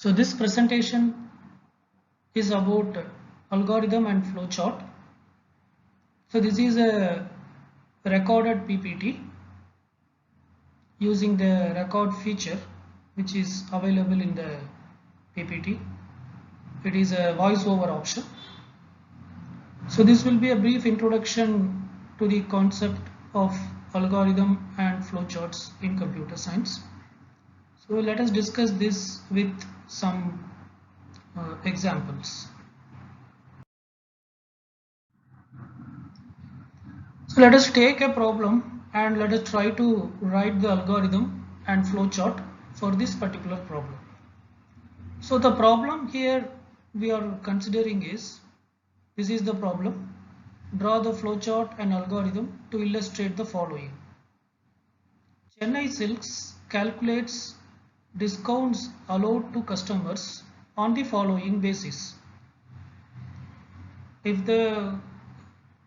So this presentation is about algorithm and flowchart. So this is a recorded PPT using the record feature which is available in the PPT. It is a voiceover option. So this will be a brief introduction to the concept of algorithm and flowcharts in computer science. So let us discuss this with some examples. So let us take a problem and let us try to write the algorithm and flowchart for this particular problem. So the problem here we are considering is, this is the problem. Draw the flowchart and algorithm to illustrate the following. Chennai Silks calculates discounts allowed to customers on the following basis. If the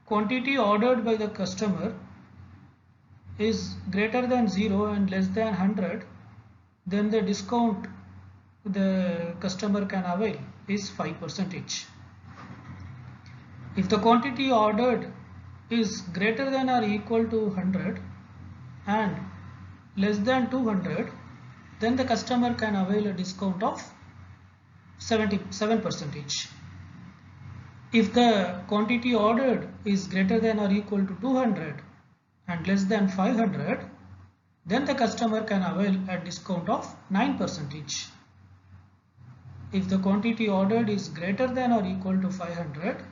quantity ordered by the customer is greater than 0 and less than 100, then the discount the customer can avail is 5%. If the quantity ordered is greater than or equal to 100 and less than 200, then the customer can avail a discount of 77%. If the quantity ordered is greater than or equal to 200 and less than 500, then the customer can avail a discount of 9%. If the quantity ordered is greater than or equal to 500,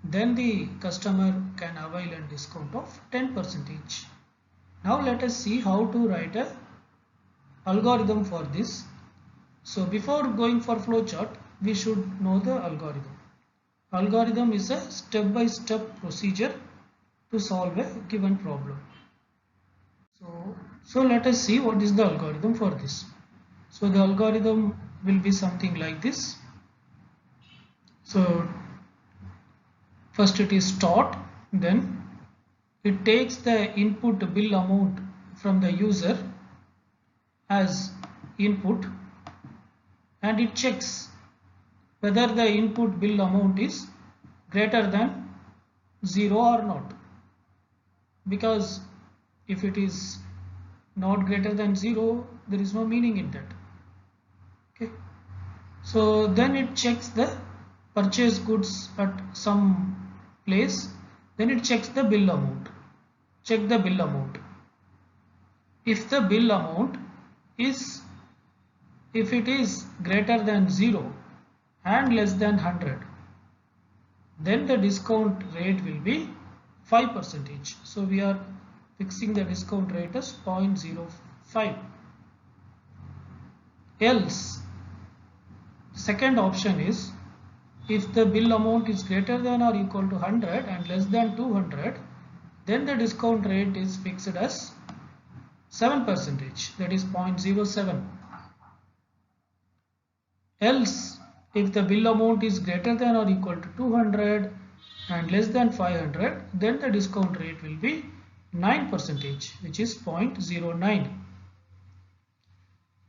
then the customer can avail a discount of 10%. Now let us see how to write a algorithm for this. So before going for flowchart, we should know the algorithm. Algorithm is a step-by-step procedure to solve a given problem. So let us see what is the algorithm for this. So the algorithm will be something like this. So first it is start, then it takes the input bill amount from the user as input and it checks whether the input bill amount is greater than 0 or not, because if it is not greater than 0, there is no meaning in that. Okay, so then it checks the purchase goods at some place, then it checks the bill amount. Check the bill amount. If the bill amount is, if it is greater than 0 and less than 100, then the discount rate will be 5%. So we are fixing the discount rate as 0.05. Else, second option is, if the bill amount is greater than or equal to 100 and less than 200, then the discount rate is fixed as 7%, that is 0.07. Else, if the bill amount is greater than or equal to 200 and less than 500, then the discount rate will be 9%, which is 0.09.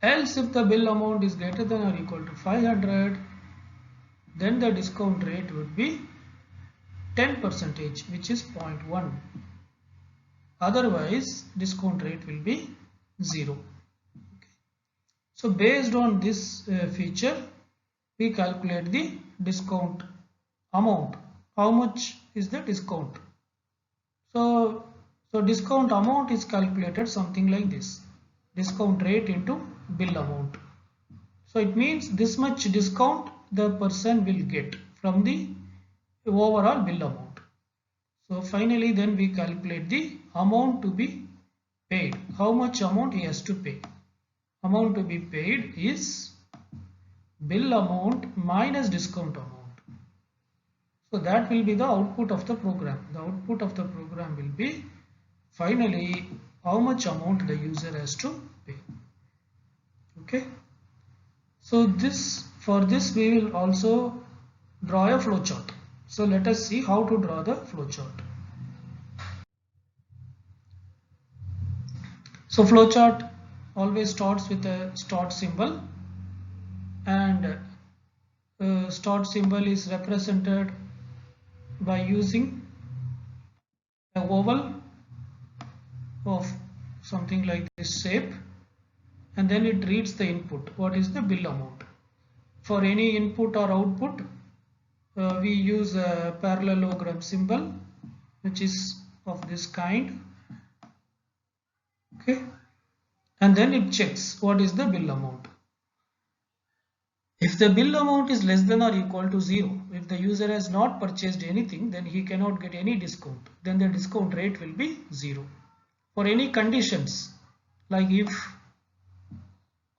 Else, if the bill amount is greater than or equal to 500, then the discount rate would be 10%, which is 0.1. Otherwise, discount rate will be 0. Okay. So based on this feature, we calculate the discount amount. How much is the discount? So discount amount is calculated something like this: discount rate into bill amount. So it means this much discount the person will get from the overall bill amount. So finally then we calculate the amount to be paid. How much amount he has to pay? Amount to be paid is bill amount minus discount amount. So that will be the output of the program. The output of the program will be finally how much amount the user has to pay. Okay. So for this we will also draw a flowchart. So let us see how to draw the flowchart. So flowchart always starts with a start symbol, and start symbol is represented by using a oval of something like this shape, and then it reads the input. What is the bill amount? For any input or output, we use a parallelogram symbol, which is of this kind. Okay, and then it checks what is the bill amount. If the bill amount is less than or equal to 0, if the user has not purchased anything, then he cannot get any discount. Then the discount rate will be 0. For any conditions like if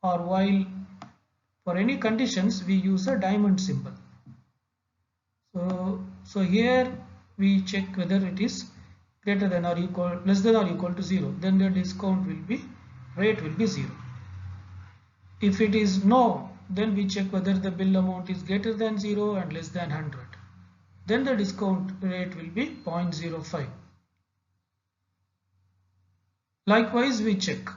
or while, for any conditions we use a diamond symbol. So here we check whether it is greater than or equal, less than or equal to 0. Then the discount will be, rate will be 0. If it is no, then we check whether the bill amount is greater than 0 and less than 100. Then the discount rate will be 0.05. Likewise, we check.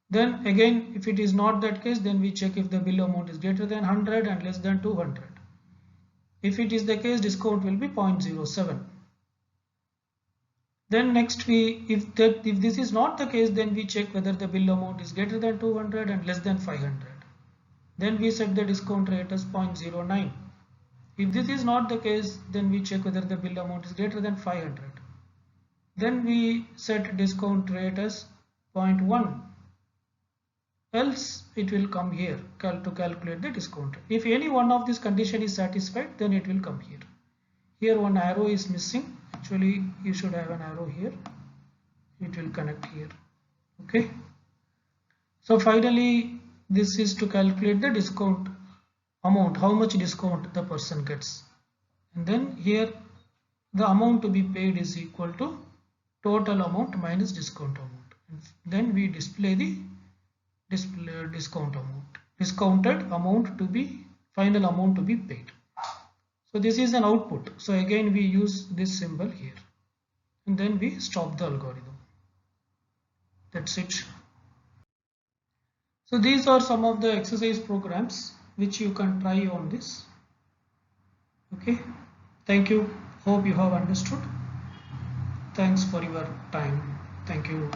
Then again, if it is not that case, then we check if the bill amount is greater than 100 and less than 200. If it is the case, discount will be 0.07. Then next if this is not the case, then we check whether the bill amount is greater than 200 and less than 500. Then we set the discount rate as 0.09. If this is not the case, then we check whether the bill amount is greater than 500. Then we set discount rate as 0.1. Else it will come here to calculate the discount. If any one of these condition is satisfied, then it will come here. Here one arrow is missing. Actually, you should have an arrow here. It will connect here. Okay. So finally, this is to calculate the discount amount, how much discount the person gets. And then here the amount to be paid is equal to total amount minus discount amount. And then we display the discount amount, discounted amount to be, final amount to be paid. So this is an output. So again we use this symbol here, and then we stop the algorithm. That's it. So these are some of the exercise programs which you can try on this. Okay, thank you. Hope you have understood. Thanks for your time. Thank you.